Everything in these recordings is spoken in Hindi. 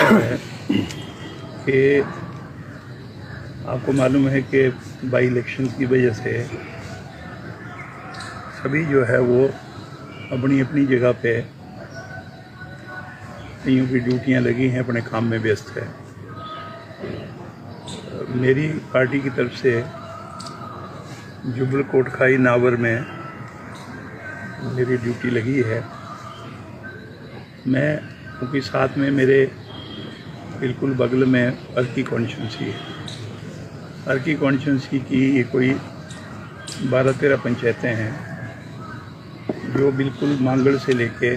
है कि आपको मालूम है कि बाई इलेक्शन की वजह से सभी जो है वो अपनी अपनी जगह पे कईयों की ड्यूटियां लगी हैं, अपने काम में व्यस्त है। मेरी पार्टी की तरफ से जुबल कोटखाई नावर में मेरी ड्यूटी लगी है। मैं क्योंकि साथ में मेरे बिल्कुल बगल में अर्की कॉन्स्टिट्यूंसी है। अर्की कॉन्स्टिट्यूंसी की ये कोई 12-13 पंचायतें हैं जो बिल्कुल मांगड़ से लेके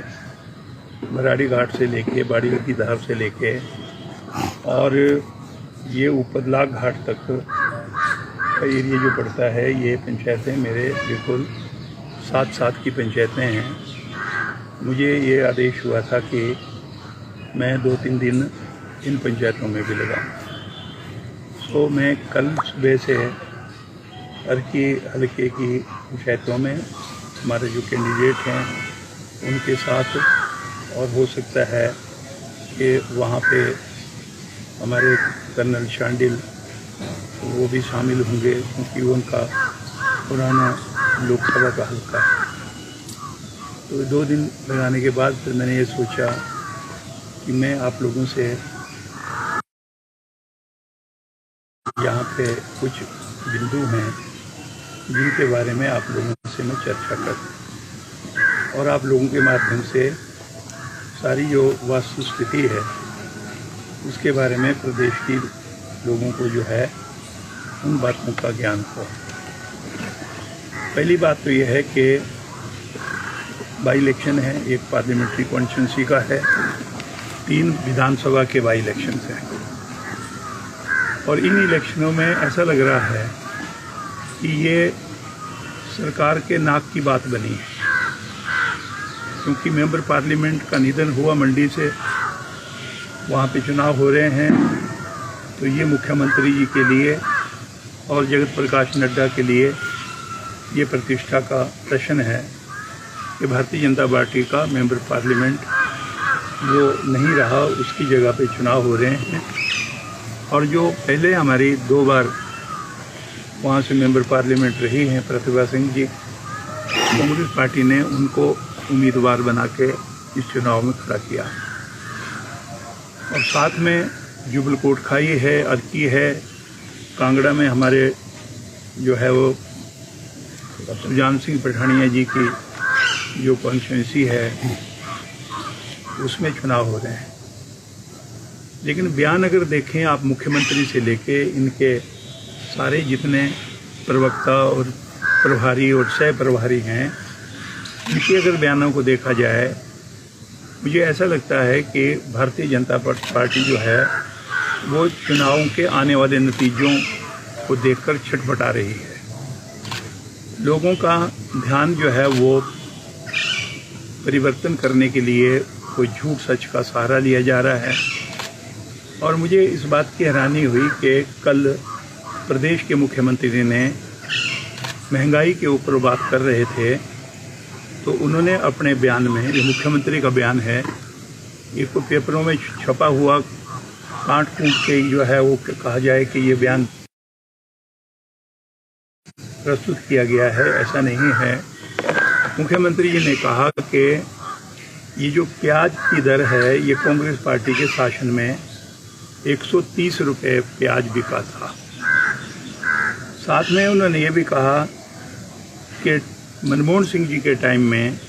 बराड़ी घाट से लेके बाड़ी की धार से लेके और ये ऊपरलाग घाट तक का एरिया जो पड़ता है, ये पंचायतें मेरे बिल्कुल साथ की पंचायतें हैं। मुझे ये आदेश हुआ था कि मैं 2-3 दिन इन पंचायतों में भी लगाऊँ। तो मैं कल सुबह से अर्की हल्के की पंचायतों में हमारे जो कैंडिडेट हैं उनके साथ, और हो सकता है कि वहाँ पे हमारे कर्नल शांडिल वो भी शामिल होंगे, क्योंकि उनका पुराना लोकसभा का हल्का है। तो 2 दिन लगाने के बाद फिर मैंने ये सोचा कि मैं आप लोगों से यहाँ पे कुछ बिंदु हैं जिनके बारे में आप लोगों से मैं चर्चा करूँ, और आप लोगों के माध्यम से सारी जो वास्तु स्थिति है उसके बारे में प्रदेश की लोगों को जो है उन बातों का ज्ञान हो। पहली बात तो यह है कि बाई इलेक्शन है, एक पार्लियामेंट्री कॉन्स्टिट्यूंसी का है, 3 विधानसभा के बाई इलेक्शन हैं, और इन इलेक्शनों में ऐसा लग रहा है कि ये सरकार के नाक की बात बनी है, क्योंकि मेंबर पार्लियामेंट का निधन हुआ मंडी से, वहाँ पे चुनाव हो रहे हैं। तो ये मुख्यमंत्री जी के लिए और जगत प्रकाश नड्डा के लिए ये प्रतिष्ठा का प्रश्न है कि भारतीय जनता पार्टी का मेंबर पार्लियामेंट वो नहीं रहा, उसकी जगह पे चुनाव हो रहे हैं। और जो पहले हमारी 2 बार वहाँ से मेंबर पार्लियामेंट रही हैं प्रतिभा सिंह जी, कांग्रेस पार्टी ने उनको उम्मीदवार बना के इस चुनाव में खड़ा किया। और साथ में जुबल कोटखाई है, अर्की है, कांगड़ा में हमारे जो है वो सुजान सिंह पठानिया जी की जो कॉन्स्टिट्यूंसी है उसमें चुनाव हो रहे हैं। लेकिन बयान अगर देखें आप, मुख्यमंत्री से लेके इनके सारे जितने प्रवक्ता और प्रभारी और सह प्रभारी हैं, इनके अगर बयानों को देखा जाए, मुझे ऐसा लगता है कि भारतीय जनता पार्टी जो है वो चुनावों के आने वाले नतीजों को देखकर छटपटा रही है। लोगों का ध्यान जो है वो परिवर्तन करने के लिए कोई झूठ सच का सहारा लिया जा रहा है। और मुझे इस बात की हैरानी हुई कि कल प्रदेश के मुख्यमंत्री ने महंगाई के ऊपर बात कर रहे थे, तो उन्होंने अपने बयान में, ये मुख्यमंत्री का बयान है, ये कोई पेपरों में छपा हुआ काट कूट के जो है वो कहा जाए कि ये बयान प्रस्तुत किया गया है, ऐसा नहीं है। मुख्यमंत्री जी ने कहा कि ये जो प्याज की दर है, ये कांग्रेस पार्टी के शासन में 130 रुपये प्याज बिका था। साथ में उन्होंने ये भी कहा कि मनमोहन सिंह जी के टाइम में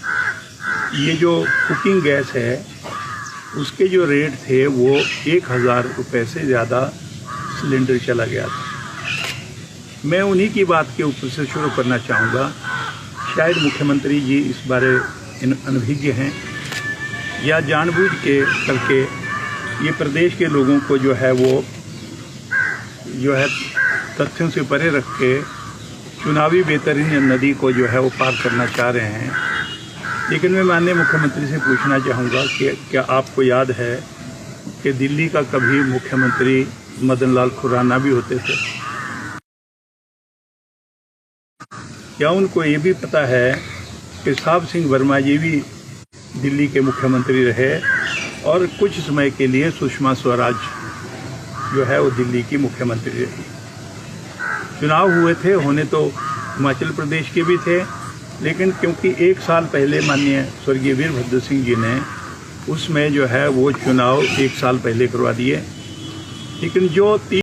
ये जो कुकिंग गैस है उसके जो रेट थे वो 1000 रुपये से ज़्यादा सिलेंडर चला गया था। मैं उन्हीं की बात के ऊपर से शुरू करना चाहूँगा। शायद मुख्यमंत्री जी इस बारे अनभिज्ञ हैं या जानबूझ के करके ये प्रदेश के लोगों को जो है वो जो है तथ्यों से परे रख के चुनावी बेहतरीन नदी को जो है वो पार करना चाह रहे हैं। लेकिन मैं माननीय मुख्यमंत्री से पूछना चाहूँगा कि क्या आपको याद है कि दिल्ली का कभी मुख्यमंत्री मदन लाल खुराना भी होते थे? क्या उनको ये भी पता है कि साहब सिंह वर्मा जी भी दिल्ली के मुख्यमंत्री रहे और कुछ समय के लिए सुषमा स्वराज जो है वो दिल्ली की मुख्यमंत्री रही। चुनाव हुए थे, होने तो हिमाचल प्रदेश के भी थे, लेकिन क्योंकि 1 साल पहले माननीय स्वर्गीय वीरभद्र सिंह जी ने उसमें जो है वो चुनाव 1 साल पहले करवा दिए, लेकिन जो